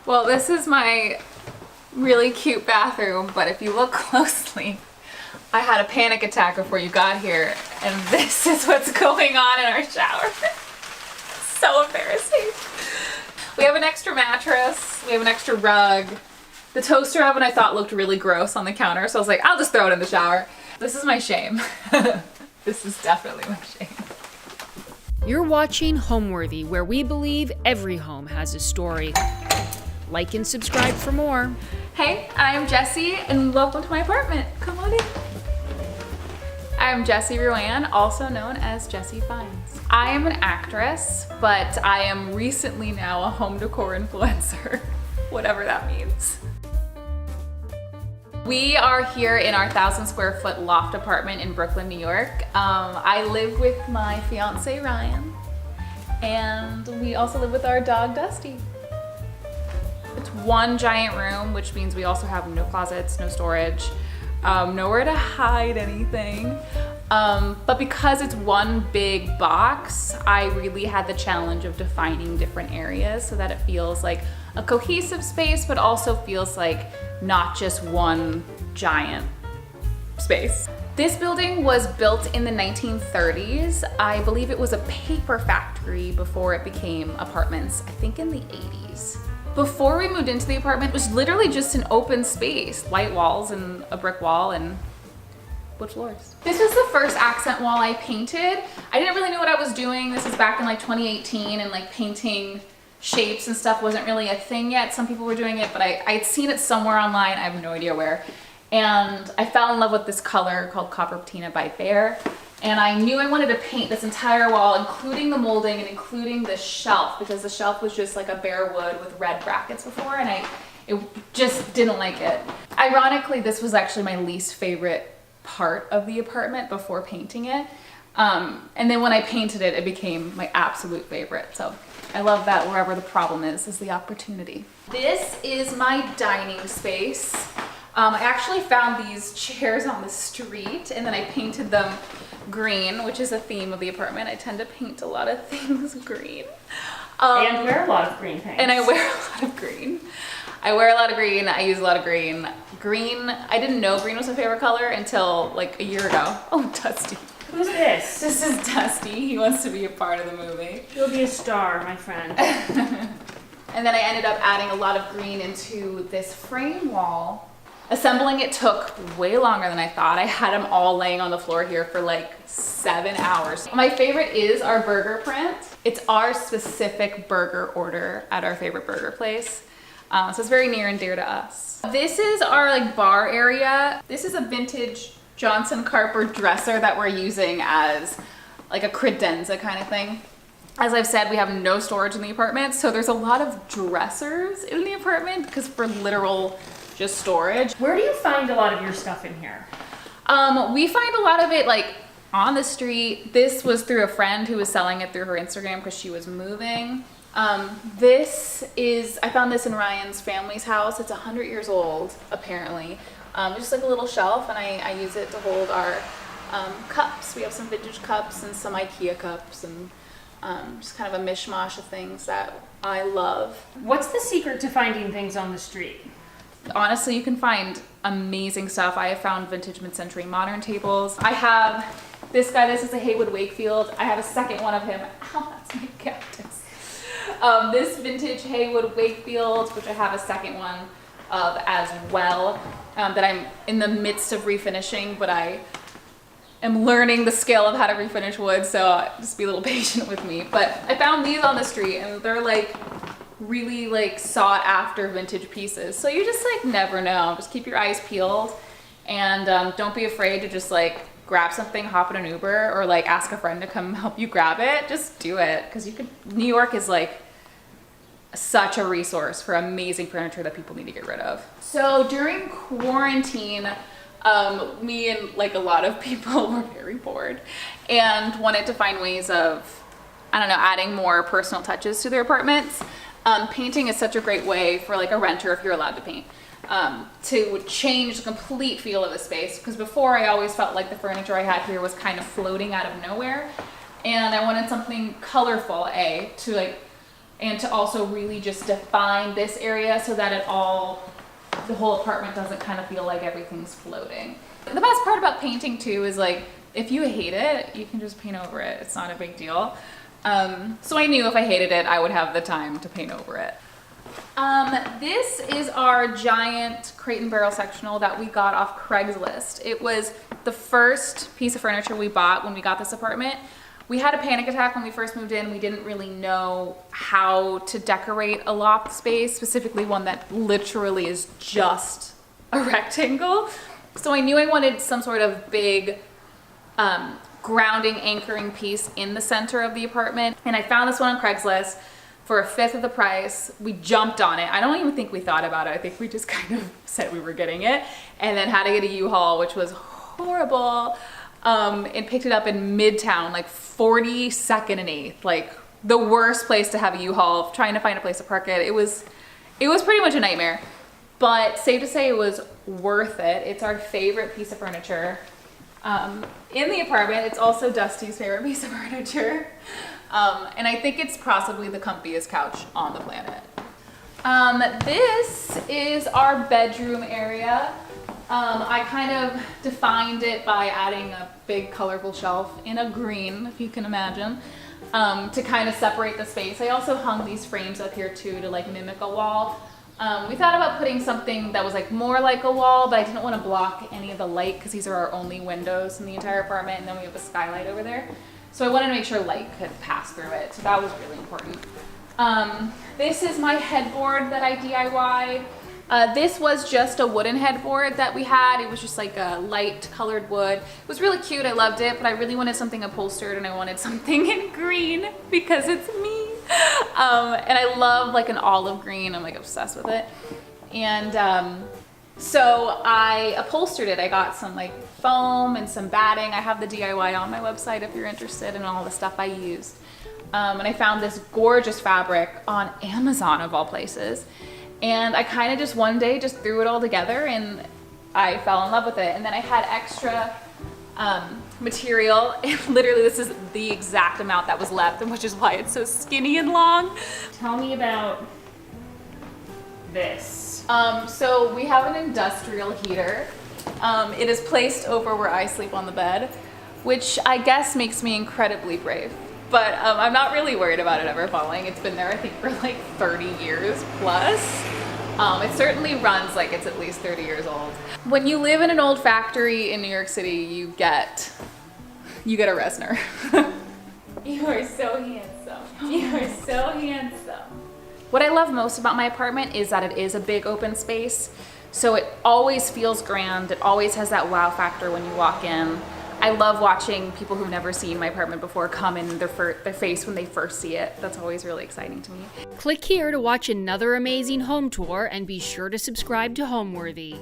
Well, this is my really cute bathroom, but if you look closely, I had a panic attack before you got here, and this is what's going on in our shower. So embarrassing. We have an extra mattress, we have an extra rug. The toaster oven I thought looked really gross on the counter, so I was like, I'll just throw it in the shower. This is my shame. This is definitely my shame. You're watching Homeworthy, where we believe every home has a story. Like and subscribe for more. Hey, I'm Jessie, and welcome to my apartment. Come on in. I'm Jessie Ruan, also known as Jessie Finds. I am an actress, but I am recently now a home decor influencer, whatever that means. We are here in our 1,000 square foot loft apartment in Brooklyn, New York. I live with my fiance Ryan, and we also live with our dog Dusty. It's one giant room, which means we also have no closets, no storage, nowhere to hide anything. But because it's one big box, I really had the challenge of defining different areas so that it feels like a cohesive space, but also feels like not just one giant space. This building was built in the 1930s. I believe it was a paper factory before it became apartments, I think in the 80s. Before we moved into the apartment, it was literally just an open space, white walls and a brick wall and wood floors. This was the first accent wall I painted. I didn't really know what I was doing. This is back in like 2018, and like painting shapes and stuff wasn't really a thing yet. Some people were doing it, but I'd seen it somewhere online. I have no idea where. And I fell in love with this color called Copper Patina by Behr. And I knew I wanted to paint this entire wall, including the molding and including the shelf, because the shelf was just like a bare wood with red brackets before, and it just didn't like it. Ironically, this was actually my least favorite part of the apartment before painting it. And then when I painted it, it became my absolute favorite. So I love that wherever the problem is the opportunity. This is my dining space. I actually found these chairs on the street, and then I painted them green, which is a theme of the apartment. I tend to paint a lot of things green. And wear a lot of green paint. And I wear a lot of green. I wear a lot of green, I use a lot of green. Green, I didn't know green was my favorite color until like a year ago. Oh, Dusty. Who's this? This is Dusty. He wants to be a part of the movie. You'll be a star, my friend. And then I ended up adding a lot of green into this frame wall. Assembling it took way longer than I thought. I had them all laying on the floor here for like 7 hours. My favorite is our burger print. It's our specific burger order at our favorite burger place. So it's very near and dear to us. This is our like bar area. This is a vintage Johnson Carper dresser that we're using as like a credenza kind of thing. As I've said, we have no storage in the apartment, so there's a lot of dressers in the apartment because for literal just storage. Where do you find a lot of your stuff in here? We find a lot of it like on the street. This was through a friend who was selling it through her Instagram because she was moving. I found this in Ryan's family's house. It's 100 years old, apparently. Just like a little shelf, and I use it to hold our cups. We have some vintage cups and some IKEA cups, and just kind of a mishmash of things that I love. What's the secret to finding things on the street? Honestly, you can find amazing stuff. I have found vintage mid-century modern tables. I have this guy. This is a Haywood Wakefield. I have a second one of him. Ow, that's my cactus. This vintage Haywood Wakefield, which I have a second one of as well, that I'm in the midst of refinishing, but I am learning the skill of how to refinish wood, so just be a little patient with me. But I found these on the street, and they're like really like sought after vintage pieces. So you just like never know. Just keep your eyes peeled, and don't be afraid to just like grab something, hop in an Uber, or like ask a friend to come help you grab it. Just do it, because New York is like such a resource for amazing furniture that people need to get rid of. So during quarantine, me and like a lot of people were very bored and wanted to find ways of, I don't know, adding more personal touches to their apartments. Painting is such a great way for like a renter, if you're allowed to paint, to change the complete feel of the space. Because before, I always felt like the furniture I had here was kind of floating out of nowhere, and I wanted something colorful, to like and to also really just define this area so that the whole apartment doesn't kind of feel like everything's floating. The best part about painting too is like, if you hate it, you can just paint over it. It's not a big deal. So I knew if I hated it, I would have the time to paint over it. This is our giant crate and barrel sectional that we got off Craigslist. It was the first piece of furniture we bought when we got this apartment. We had a panic attack when we first moved in. We didn't really know how to decorate a loft space, specifically one that literally is just a rectangle. So I knew I wanted some sort of big grounding, anchoring piece in the center of the apartment. And I found this one on Craigslist for a fifth of the price. We jumped on it. I don't even think we thought about it. I think we just kind of said we were getting it and then had to get a U-Haul, which was horrible. And picked it up in Midtown, like 42nd and 8th, like the worst place to have a U-Haul, trying to find a place to park it. It was pretty much a nightmare, but safe to say it was worth it. It's our favorite piece of furniture in the apartment. It's also Dusty's favorite piece of furniture. And I think it's possibly the comfiest couch on the planet. This is our bedroom area. I kind of defined it by adding a big colorful shelf in a green, if you can imagine, to kind of separate the space. I also hung these frames up here too to like mimic a wall. We thought about putting something that was like more like a wall, but I didn't want to block any of the light because these are our only windows in the entire apartment, and then we have a skylight over there. So I wanted to make sure light could pass through it, so that was really important. This is my headboard that I DIY'd. This was just a wooden headboard that we had. It was just like a light colored wood. It was really cute, I loved it, but I really wanted something upholstered and I wanted something in green because it's me. And I love like an olive green, I'm like obsessed with it. And so I upholstered it. I got some like foam and some batting. I have the DIY on my website if you're interested in all the stuff I used. And I found this gorgeous fabric on Amazon of all places. And I kind of just one day just threw it all together and I fell in love with it. And then I had extra material. Literally, this is the exact amount that was left, and which is why it's so skinny and long. Tell me about this. So we have an industrial heater. It is placed over where I sleep on the bed, which I guess makes me incredibly brave. But I'm not really worried about it ever falling. It's been there, I think, for like 30 years plus. It certainly runs like it's at least 30 years old. When you live in an old factory in New York City, you get a Resner. You are so handsome. You are so handsome. What I love most about my apartment is that it is a big open space. So it always feels grand. It always has that wow factor when you walk in. I love watching people who've never seen my apartment before come in their face when they first see it. That's always really exciting to me. Click here to watch another amazing home tour and be sure to subscribe to Homeworthy.